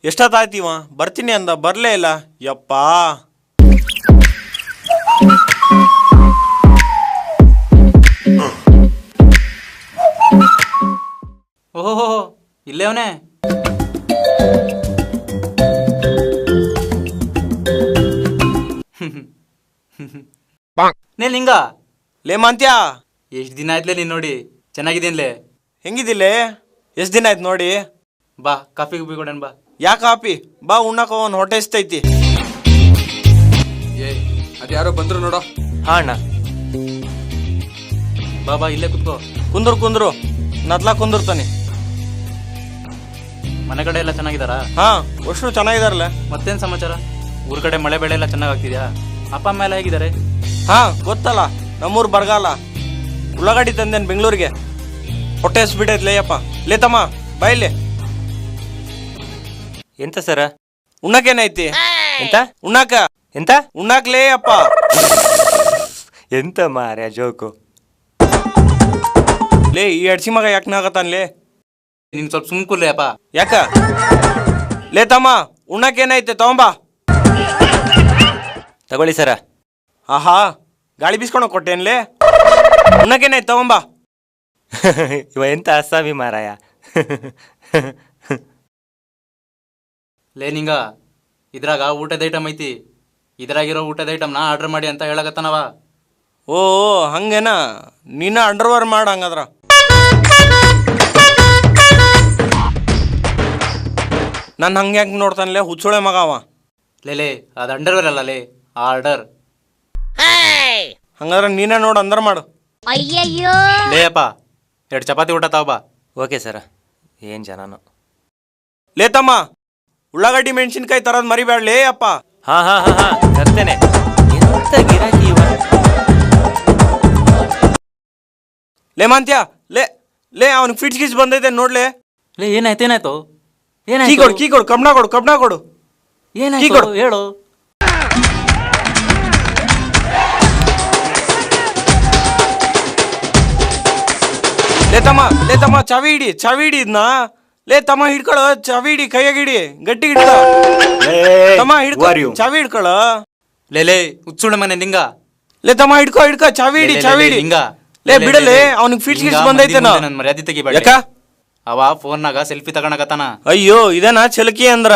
ಎಷ್ಟೊತ್ತಾಯ್ತಿವ ಬರ್ತೀನಿ ಅಂದ ಬರಲೇ ಇಲ್ಲ ಯಪ್ಪಾ. ಓಹೋ ಇಲ್ಲೇ ಅವನೇ. ನೇ ಲಿಂಗ ಲೇ ಮಾಂತ್ಯ, ಎಷ್ಟು ದಿನ ಆಯ್ತಲೇ ನೀನು ನೋಡಿ. ಚೆನ್ನಾಗಿದ್ದೀನ್ಲೇ. ಹೆಂಗಿದಿಲ್ಲೇ? ಎಷ್ಟು ದಿನ ಆಯ್ತು ನೋಡಿ. ಬಾ ಕಾಫಿ ಗುಬ್ಬಿ ಕೊಡೋಣ ಬಾ. ಯಾ ಕಾಪಿ? ಬಾ ಉಣ್ಣಕ ಒಂದು ಹೊಟ್ಟೆ ಎಷ್ಟೈತಿ. ಏ ಅದ್ಯಾರೋ ಬಂದ್ರು ನೋಡೋ. ಹಾ ಅಣ್ಣ. ಬಾ ಬಾ ಇಲ್ಲೇ ಕುತ್ಕೋ. ಕುಂದ್ರು ನದ್ಲಾ ಕುಂದಿರ್ತಾನೆ. ಮನೆ ಕಡೆ ಎಲ್ಲ ಚೆನ್ನಾಗಿದ್ದಾರಾ? ಹಾ ಅಷ್ಟು ಚೆನ್ನಾಗಿದಾರಲ್ಲ. ಮತ್ತೇನು ಸಮಾಚಾರ? ಊರ್ ಕಡೆ ಮಳೆ ಬೆಳೆ ಎಲ್ಲ ಚೆನ್ನಾಗಿ ಆಗ್ತಿದ್ಯಾ? ಅಪ್ಪ ಅಮ್ಮ ಎಲ್ಲ ಹೇಗಿದ್ದಾರೆ? ಹಾ ಗೊತ್ತಲ್ಲ, ನಮ್ಮೂರು ಬರಗಾಲ. ಉಳ್ಳಾಗಡ್ಡಿ ತಂದೇನು ಬೆಂಗಳೂರಿಗೆ. ಹೊಟ್ಟೆ ಬಿಟ್ಟೈತ್ಲೇ ಅಪ್ಪ. ಲೇ ತಮ್ಮ ಬಾಯಿಲೆ. ಎಂತ ಸರ? ಉಣ್ಣಕೇನೈತಿ? ಎಂತ ಉಣ್ಣಾಕ? ಎಂತ ಉಣ್ಣಾಕ್ಲೇ ಅಪ್ಪ. ಎಂತ ಮಾರ್ಯ ಜೋಕು. ಲೇ ಈ ಅಡ್ಸಿ ಮಗ ಯಾಕೆ ನಾಗತ್ತಾನ್ಲೇ? ನೀನು ಸ್ವಲ್ಪ ಸುಮ್ಕುರ್ಲಿ ಅಪ್ಪ. ಯಾಕ? ಲೇ ತಮ್ಮ ಉಣ್ಣಕೇನೈತೆ ತಗೊಂಬಾ. ತಗೊಳ್ಳಿ ಸರ. ಆಹಾ ಗಾಳಿ ಬೀಸ್ಕೊಂಡು ಕೊಟ್ಟೇನ್ಲೇ. ಉಣ್ಣಕೇನೈತೆ ತಗೊಂಬಾ. ಇವ ಎಂತ ಅಸ್ಸಾಮಿ ಮಾರಾಯ. ಲೇ ನಿಂಗ, ಇದ್ರಾಗ ಊಟದ ಐಟಮ್ ಐತಿ. ಇದ್ರಾಗಿರೋ ಊಟದ ಐಟಮ್ನ ಆರ್ಡರ್ ಮಾಡಿ ಅಂತ ಹೇಳಕತ್ತಾನವ. ಓ ಹಂಗೇನ? ನೀನ ಅಂಡರ್ವೇರ್ ಮಾಡ ಹಂಗದ್ರ. ನಾನು ಹಂಗೆ ಯಾಕೆ ನೋಡ್ತಾನಲೇ ಹುಚ್ಚೋಳೆ ಮಗ ಅವ. ಲೇ ಅದು ಅಂಡರ್ವೇರ್ ಅಲ್ಲ ಲೇ, ಆರ್ಡರ್. ಹಂಗಾದ್ರೆ ನೀನೇ ನೋಡು ಅಂದರ್ ಮಾಡು. ಲೇ ಅಪ್ಪ 2 ಚಪಾತಿ ಊಟ ತಾವ ಬಾ. Okay sir. ಏನು ಜನನು. ಲೇ ತಮ್ಮ ಉಳ್ಳಾಗಡ್ಡಿ ಮೆಣಸಿನ್ಕಾಯಿ ತರೋದು ಮರಿಬೇಡಲೇ ಅಪ್ಪ. ಹಾ ಹಾ ಹಾ ಹಾ ತರ್ತೇನೆ. ಎಂತ ಗಿರಾಕಿ ಇವ. ಲೇ ಮಾಂತ್ಯ, ಲೇ ಅವ್ನಿಗೆ ಫಿಟ್ಸ್ ಗಿಸ್ ಬಂದೈತೆ ನೋಡ್ಲೆ. ಲೇ ಏನಾಯ್ತು? ಕೀ ಕೊಡು ಕಬ್ಣ ಕೊಡು. ಏನಾಯ್ತು ಹೇಳು. ಲೇ ತಮ್ಮ ಚಾವಿ ಹಿಡಿ ಇದ್ನ. ಲೇ ತಮ್ಮ ಹಿಡ್ಕೊಳ ಚಾವಿ ಹಿಡಿ, ಕೈಯಾಗ ಹಿಡಿ, ಗಟ್ಟಿ ಹಿಡ್ಕ ತಮ್ಮ. ಹಿಡ್ಕೊ ಚಾವಿ ಹಿಡ್ಕೊಳ. ಲೇ ಹುಚ್ಚುಳ ಮನೆ ನಿಂಗ. ಲೇ ತಮ್ಮ ಹಿಡ್ಕೊ ಚಾವಿ ಹಿಡಿ ನಿಂಗ. ಲೇ ಬಿಡಲೇ ಅವ್ನಿಗೆ ಫಿಟ್ಸ್ ಬಂದೈತೆ. ನನ್ನ ಮರ್ಯಾದೆ ತೆಗಿಬೇಡ. ಯಾಕ? ಅವ ಫೋನ್ನಾಗ ಸೆಲ್ಫಿ ತಗೊಳಕತ್ತಾನ. ಅಯ್ಯೋ ಇದೇನಾ ಚಲಕಿ ಅಂದ್ರ?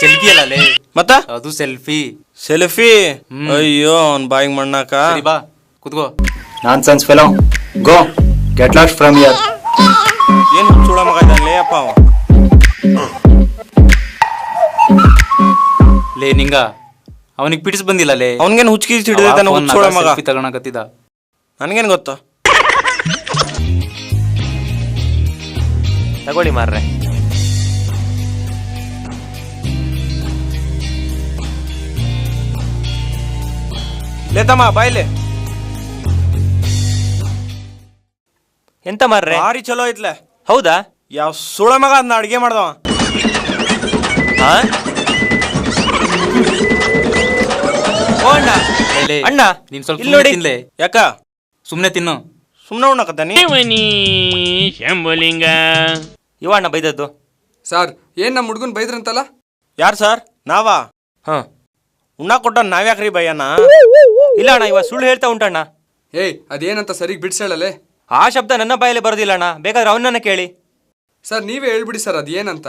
ಸೆಲ್ಫಿ ಅಲ್ಲ ಲೇ, ಮತ್ತ ಅದು ಸೆಲ್ಫಿ. ಅಯ್ಯೋ ಅವ್ನ ಬಾಯಿಗೆ ಮಣ್ಣಾಕ. ಬಾ ಕುತ್ಕೋ. Nonsense fellow. Go. Get lost from here. ಏನ್ ಹುಚ್ಚುಳ ಮಗ ಇದ್ದಾನೆ ಅಪ್ಪ ಅವ. ಲೇ ನಿಂಗ, ಅವನಿಗೆ ಪಿಟಿಸ್ ಬಂದಿಲ್ಲ ಲೇ. ಅವನಿಗೇನು ಹುಚ್ಚಿಗೆ ಹಿಡಿದೈತಾನ ಹುಚ್ಚುಳ ಮಗ. ಸೆಲ್ಫಿ ತಗೊಳಕತ್ತಿದ. ನನಗೇನು ಗೊತ್ತ? ತಗೊಳ್ಳಿ ಮಾರ್ರೆ. ಲೇ ತಮ್ಮ ಬಾಯ್ಲೆ. ಎಂತ ಮಾರ್ರೆ? ಭಾರಿ ಚಲೋ ಐತ್ಲೆ. ಹೌದಾ? ಯಾವ ಸುಳ ಮಗ ಅದನ್ನ ಅಡ್ಗೆ ಮಾಡ್ದವ. ಹಾ ಓ ಅಣ್ಣ. ಅಣ್ಣ ನೀನ್ ಸ್ವಲ್ಪ ಇಲ್ಲಿ ನೋಡಿ. ತಿನ್ಲೆ. ಯಾಕ? ಸುಮ್ನೆ ತಿನ್ನು. ಸುಮ್ನೆ ಉಣ್ಣಕತ್ತಾನಿ. ಶಂಭುಲಿಂಗ. ಇವ ಅಣ್ಣ ಬೈದದ್ದು. ಸರ್ ಏನ್ ನಮ್ಮ ಹುಡುಗನ್ ಬೈದ್ರಂತಲ್ಲ? ಯಾರು ಸರ್? ನಾವಾ? ಹಾ ಉಣ್ಣ ಕೊಟ್ಟ ನಾವ್ಯಾಕ್ರಿ ಬಯ್ಯಣ್ಣ? ಇಲ್ಲ ಅಣ್ಣ, ಇವ ಸುಳ್ಳು ಹೇಳ್ತಾ ಉಂಟಣ್ಣ. ಏಯ್ ಅದೇನಂತ ಸರಿಗ್ ಬಿಡ್ಸೇಳಲೆ. ಆ ಶಬ್ದ ನನ್ನ ಬಾಯಲ್ಲಿ ಬರೋದಿಲ್ಲ ಅಣ್ಣ, ಬೇಕಾದ್ರೆ ಅವನನ್ನ ಕೇಳಿ. ಸರ್ ನೀವೇ ಹೇಳ್ಬಿಡಿ ಸರ್ ಅದೇನಂತ.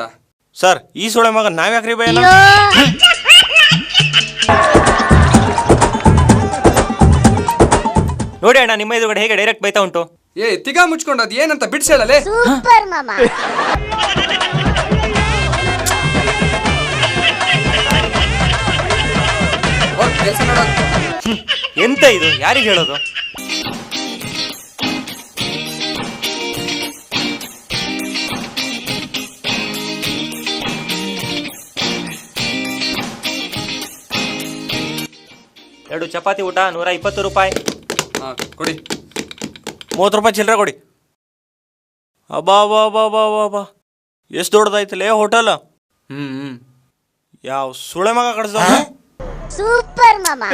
ಸರ್ ಈ ಸುಳೆ ಮಗ ನಾವ್ಯಾಕ್ರಿ ಬಯ್ಯಣ್ಣ? ನೋಡಿ ಅಣ್ಣ, ನಿಮ್ಮ ಎದುರುಗಡೆ ಹೇಗೆ ಡೈರೆಕ್ಟ್ ಬೈತಾ ಉಂಟು. ಏ ತಿಗಾ ಮುಚ್ಕೊಂಡು ಅದ್ ಏನಂತ ಬಿಡ್ಸೇಳಲೆ. ಎಂತ ಇದು, ಯಾರಿಗೆ ಹೇಳೋದು? ಎರಡು ಚಪಾತಿ ಊಟ 120 ರೂಪಾಯಿ. ಹಾ ಕೊಡಿ. 30 ರೂಪಾಯಿ ಚಿಲ್ಲರೆ ಕೊಡಿ. ಅಬ್ಬಾ ಎಷ್ಟು ದೊಡ್ಡದಾಯ್ತಲೇ ಹೋಟೆಲ್. ಯಾವ ಸುಳೆ ಮಗ ಕಡ್ಸ. ಸೂಪರ್ ಮಾಮಾ.